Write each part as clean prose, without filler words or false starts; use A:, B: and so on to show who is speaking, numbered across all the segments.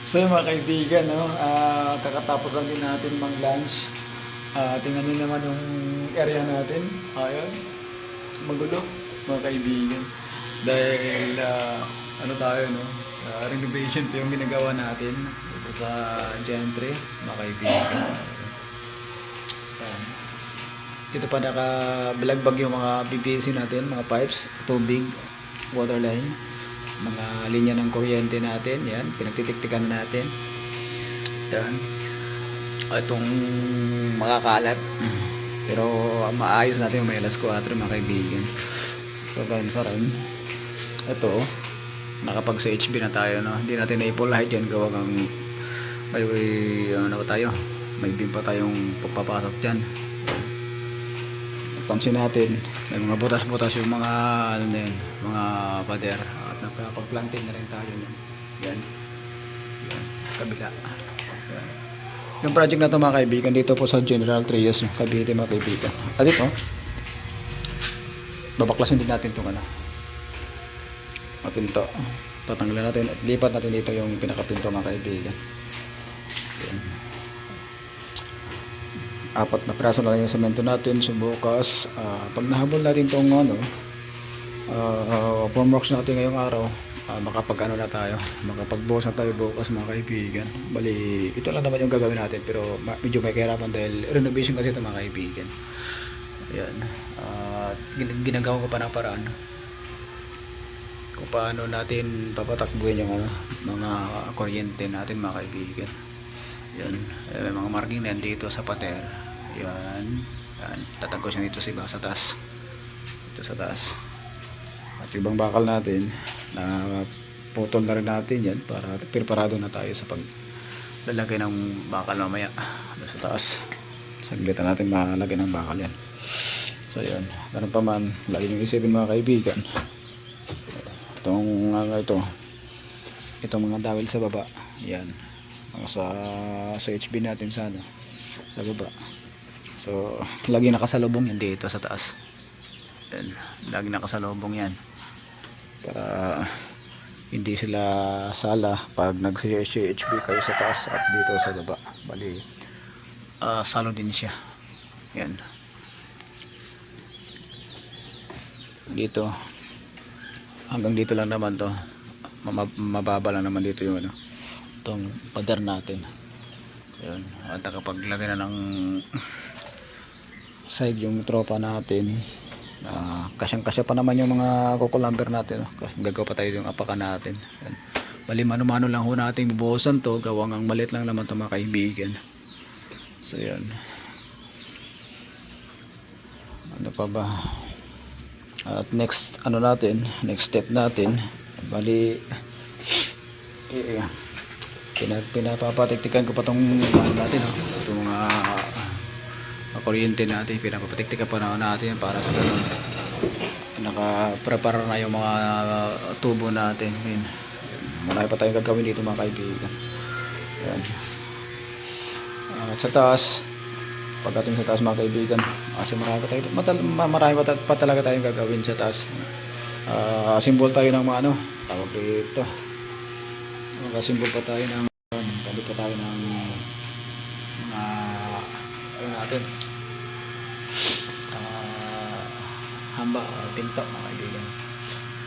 A: So yun mga kaibigan, no? Kakatapos lang din natin mag-lunch. Tingnan nyo naman yung area natin. Ayun, magulo mga kaibigan. Dahil ano tayo, no? Renovation pa yung ginagawa natin dito sa Gentry, mga kaibigan. Ayan. Dito pa nakabalagbag yung mga PVC natin, mga pipes, tubig, water line, mga linya ng kuryente natin. Yan, pinagtitiktikan natin. Yan. Itong makakalat. Pero maayos natin yung may alas 4 mga kaibigan. So ganun pa rin. Ito, nakapag sa HB na tayo, no? Hindi natin na-pull height yan. Gawa kang may ano pa tayo, may beam pa tayong pagpapasok dyan. Pansin natin, may mga butas-butas yung mga ano na yun, mga pader. At nagpapag-planting na rin tayo nun. Yan. Yan. Kabila. Yan. Yung project na to mga kaibigan, dito po sa General Trias, Cavite mga kaibigan. At ito, babaklasin din natin itong ano, pinto. Tatanggalin natin at lipat natin dito yung pinakapinto mga kaibigan. Yan. 4 na piraso na lang yung semento natin. So bukas, pag nahabol natin itong ano, formworks natin ngayong araw, makapag ano na tayo, makapagbuhos na tayo bukas mga kaibigan. Bali, ito lang naman yung gagawin natin, pero medyo may kahirapan dahil renovation kasi ito mga kaibigan. Ayan. Ginagawa ko pa ng paraan kung paano natin papatakbuhin yung ano, mga kuryente natin mga kaibigan. Yan, may mga marking na yan dito sa pater. Yan, yan. Tatagos yan dito sa taas. Dito sa taas. At yung ibang bakal natin, na putol na rin natin yan para preparado na tayo sa paglalagay ng bakal mamaya. Dito sa taas. Saglit na natin makalagay ng bakal yan. So yan, ganun pa man, lagi nyo isipin mga kaibigan. Itong mga dawil sa baba. Yan. Sa HB natin sa ano, sa baba. So lagi nakasalubong yan dito sa taas. Yan, lagi nakasalubong yan para hindi sila sala pag nag-HB kayo sa taas at dito sa baba. Bali salo din siya. Yan. Dito hanggang dito lang naman to. Mababa lang naman dito yung ano, itong pader natin. Ayun. At nakapaglagay na ng side yung tropa natin. Kasyang-kasya pa naman yung mga kukulamber natin. Gagawa pa tayo yung apakan natin. Ayun. Bali mano-mano lang ho natin bubuhusan to. Gawang ang maliit lang naman to mga kaibigan. So yan. Ano pa ba? At next ano natin, next step natin, bali pinapapatiktikan ko pa tong ano natin, itong kuryente natin, pinapapatiktikan pa natin para sa ganun naka-prepare na yung mga tubo natin. Marami pa tayong gagawin dito mga kaibigan. Yan. At sa taas, pagdating sa taas mga kaibigan, kasi marami pa talaga tayong gagawin sa taas. Simbol tayo ng mga ano, tawag dito, makasimbol pa tayo ng tabi pa tayo ng mga ano natin, hamba, pinto mga kaibigan.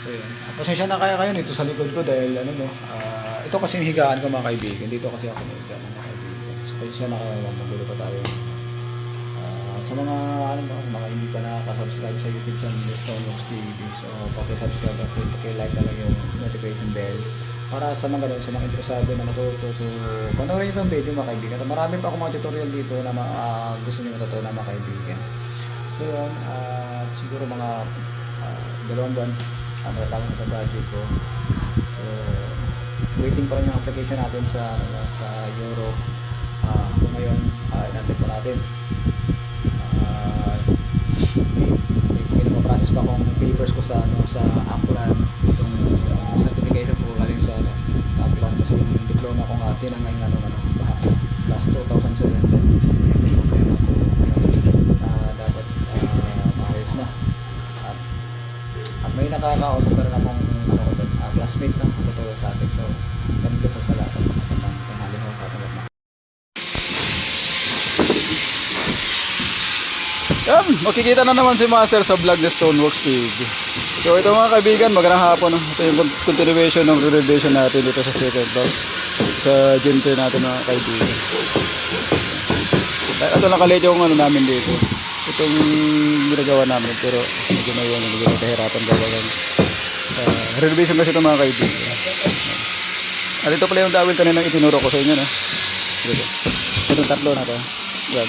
A: So yun, pasensya na kaya kayo nito sa likod ko dahil ano no, ito kasi yung higaan ko mga kaibigan, dito kasi ako higa mga kaibigan. So pasensya na kaya, magulo pa tayo. Sa mga ano no, mga hindi pa nakaka-subscribe sa YouTube channel ni Stoneworks TV, so paki-subscribe at paki-like talaga yung notification bell para sa mga ganun, sa mga interesado na matuto. So panoorin itong video mga kaibigan. Marami pa akong mga tutorial dito na gusto niyo matutunan mga kaibigan. So yun, siguro mga 2 buwan matatapos na project ko. So waiting pa rin yung application natin sa Europe. Ngayon inantay pa natin. Process pa akong papers ko sa ano, sa Aklan, itong certification ko galing sa ano, sa Aklan kasi yung diploma ko nga tinangay ng last 2007 okay na po dapat maayos na at may nakakausap na rin akong ano ko doon, classmate na tutulong sa atin. So kami kasal sa lahat ng Yan, makikita na naman si Master sa vlog ni Stoneworks TV. So ito mga kaibigan, magandang hapon. Ito yung continuation ng renovation natin dito sa second floor. Sa gym natin mga kaibigan. Ito nakalit yung ano namin dito. Itong ginagawa namin pero medyo na yun, medyo kahirapan gawin. Renovation kasi ito mga kaibigan. At ito pala yung dawil kanina itinuro ko sa inyo. No? Itong tatlo na to. Yan.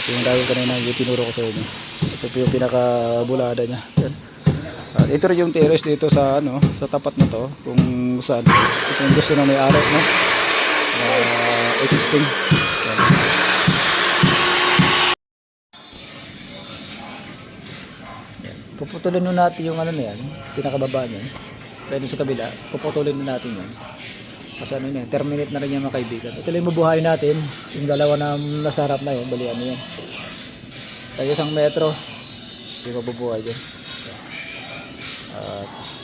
A: Ito yung dahil kanina yung tinuro ko sa inyo. Ito po yung pinakabulada niya. Yan. Ito rin yung terrace dito sa ano, sa tapat na to kung saan. Ito yung gusto na may-ari, no? Existing. Yan. Yan. Puputulin nun natin yung ano na yan, pinakababa niya. Dahil sa kabila, puputulin nun natin yan. Kasi ano yun, terminate na rin yung mga kaibigan. Ito lang yung mabuhay natin. Yung dalawa na nasa harap na yun, bali ano yun. Kaya 1 metro, hindi mabubuhay dyan.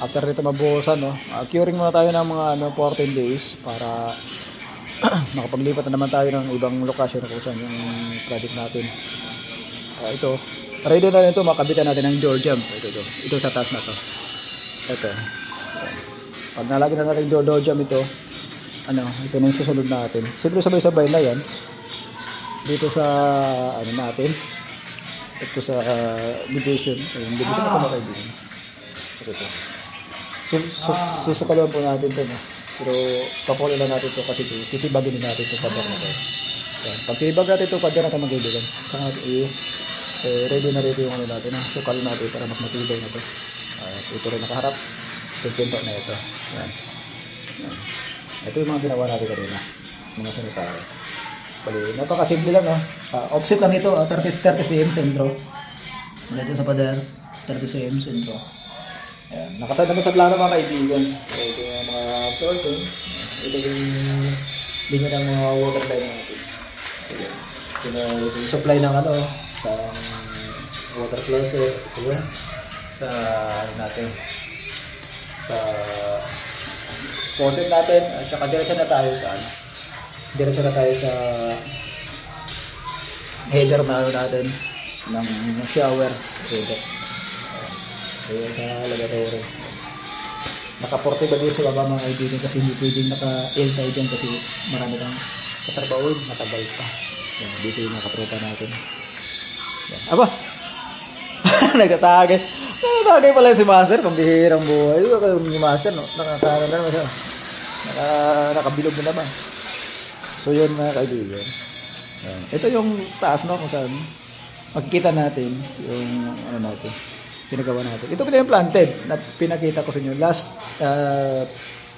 A: After nito mabuhusan, no, curing muna tayo ng mga 14 days para makapaglipat na naman tayo ng ibang lokasyon kung saan yung project natin. Ito, ready na rin ito, makabitan natin ng door jump. Ito sa taas na to. Ito. Pag nalagyan na natin door jump ito, ito na yung susunod natin. Siyempre sabay-sabay na yan. Dito sa, natin. Ito sa division. Yung division ito mga kaibigan. Ito. Susukaluan po natin ito. No? Pero papulo lang natin ito kasi titibagin natin ito pader na ito. Yan. Pag titibag natin ito pader na ito mga kaibigan. Saka ready na rin yung natin. Sukal natin para mas matibay na ito. Ito rin nakaharap. Ito na ito. Yan. Yan. Ito yung mga ginawa natin kanina, mga sanitary. Bali, napakasimple lang, no? Offset lang ito, 30 cm sentro. Mula dyan sa pader, 30 cm sentro. Ayan, nakasad naman sa plano mga kaibigan. Ito yung mga floor ito. Ito yung linya ng mga water line natin. Sige. Ito yung supply ng ng water closet. Ito yung sa natin. Sa faucet natin at saka diretso na tayo sa header na natin ng shower header. Ayan sa lavatory. Naka-40 ba dito sa baba mga kaibigan kasi hindi pwedeng naka-L tayo dyan kasi marami kang katrabaho, matagal pa. Yan, dito yung nakatropa natin. Yan. Aba! Nagtatagay. Nagtatagay pala si Master, pambihirang buhay. Yung Master, no? Nakakano na naman siya. Nakabilog na naman. So yun mga kaibigan. Ito yung taas, no? Kung saan makikita natin yung natin, pinagawa natin. Ito pala yung planted na pinakita ko sa inyo last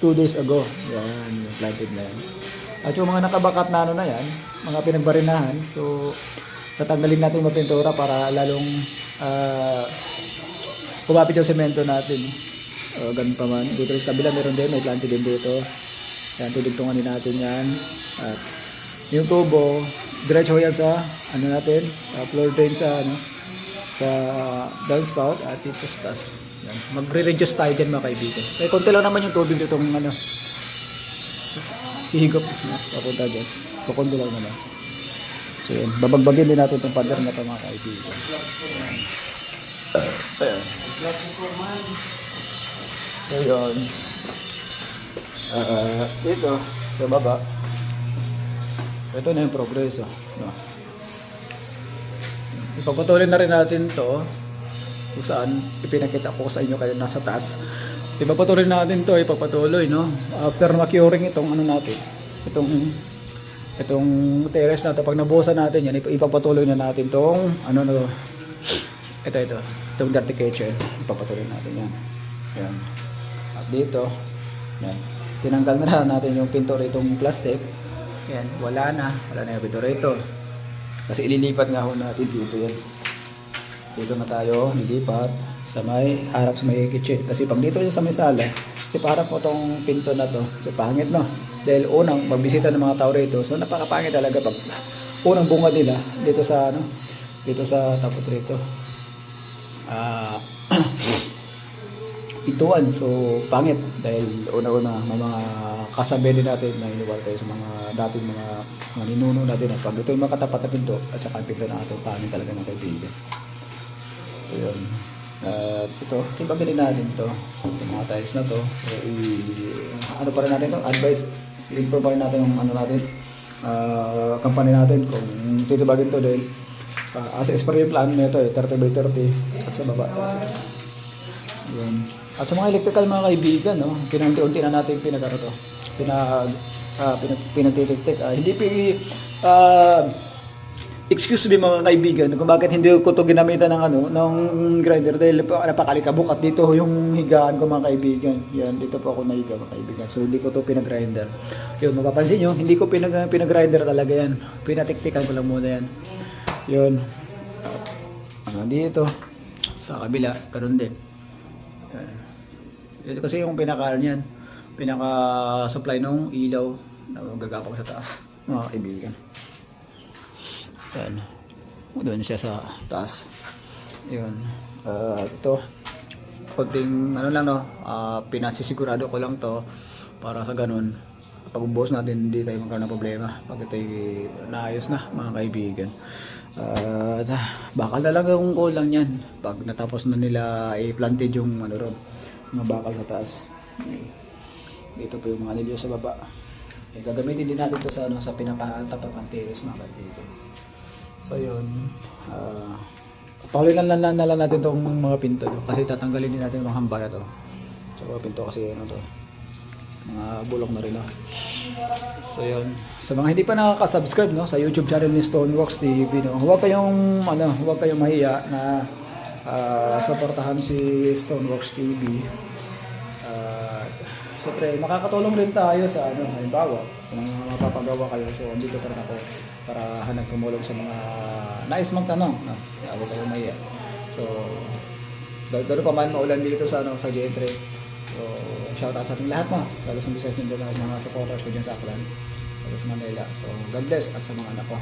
A: 2 days ago. Yan, yung planted na yan. At yung mga nakabakat na na yan, mga pinagbarinahan. So, tatanggalin natin yung pintura para lalong kumapit yung semento natin. Ganun pa man. Dito sa kabila meron din, may planted din dito. Yan, tudugtungan din natin yan. At yung tubo, diretso yan sa natin, floor drain sa sa downspout at dito sa taas. Yan. Magre-reduce tayo dyan mga kaibigan. Kaya konti lang naman yung tubig dito hihigop papunta dyan. Kukunti lang naman. So yun, babagbagin din natin itong pader na ito mga kaibigan. Ayan. So yun. Dito, sa baba. Ito na yung progreso. No? Ipapatuloy na rin natin to kung saan ipinakita ko sa inyo kayo nasa taas. Ipapatuloy natin to, ipapatuloy, no? After ma-curing itong natin, itong terrace na to, pag nabuhusan natin yan, ipapatuloy na natin tong itong dirty kitchen. Ipapatuloy natin yan. Yan. At dito, yan. Tinanggal na natin yung pinto itong plastic. Yan, wala na yung pinto rito. Kasi ililipat nga ho natin dito yan. Dito na tayo, nilipat sa may harap sa may kitchen. Kasi pag dito sa may sala, ipaharap mo tong pinto na to. So pangit, no? Dahil unang magbisita ng mga tao rito, so napakapangit talaga pag unang bunga nila dito sa dito sa tapos rito. ituan. So, pangit. Dahil una-una, may mga kasabi din natin na iniwala tayo sa mga dating mga ninuno natin. At pag ito yung makatapat na pinto, at saka ang pinto na ito, pangit talaga ng kaibigan. So, yun. At ito, timbagin din natin ito. Yung mga tiles na to. So, ano pa rin natin ito? Advice, i-improve pa rin natin yung ano natin. Company natin kung titibagin to dahil as per yung plan nito 30 by 30 at sa baba. Yun. At sa mga electrical mga kaibigan, no, pinanti-unti na natin pinagano to. Pinagtitik-tik. Hindi excuse me mga kaibigan kung bakit hindi ko to ginamitan ng grinder dahil napakalikabok at dito yung higaan ko mga kaibigan. Yan, dito po ako nahiga mga kaibigan. So hindi ko to pinag-grinder. Yun, mapapansin nyo, hindi ko pinag-grinder talaga yan. Pinatiktikan ko lang muna yan. Yun. Dito sa kabila, karon din. Ito kasi yung pinaka-supply ng ilaw na gagapang sa taas mga kaibigan. Yan. Doon siya sa taas. Yun. Ito. Pagting ano lang no, pinasisigurado ko lang to para sa ganun. Pag ubuhos natin hindi tayo magkaroon ng problema. Pag ito naayos na mga kaibigan. Bakal na lang yung kulang yan. Pag natapos na nila i-planted yung ano ron, mga bakal sa taas. Dito po yung mga anilyo sa baba. Gagamitin din natin ito sa sa pinaka-tapat ng terrace mga kaibigan. So yun, paulilan lang natin itong mga pinto kasi tatanggalin din natin yung mga hamba na to. So mga pinto kasi ano to, mga bulok na rin no? So yun, sa mga hindi pa nakaka-subscribe no, sa YouTube channel ni Stoneworks TV no, huwag kayong mahiya na supportahan si Stoneworks TV. Siyempre, makakatulong rin tayo sa halimbawa, kung mapapagawa kayo. So, andito pa rin ako para hanap tumulong sa mga nais magtanong. No? Huwag kayo maya. So, gano'n pa man maulan dito sa G3. So, shout out sa ating lahat mo. Sa Luzon, Visayas, Mindanao, sa mga supporters ko dyan sa Aklan, sa Manila. So, God bless at sa mga anak ko.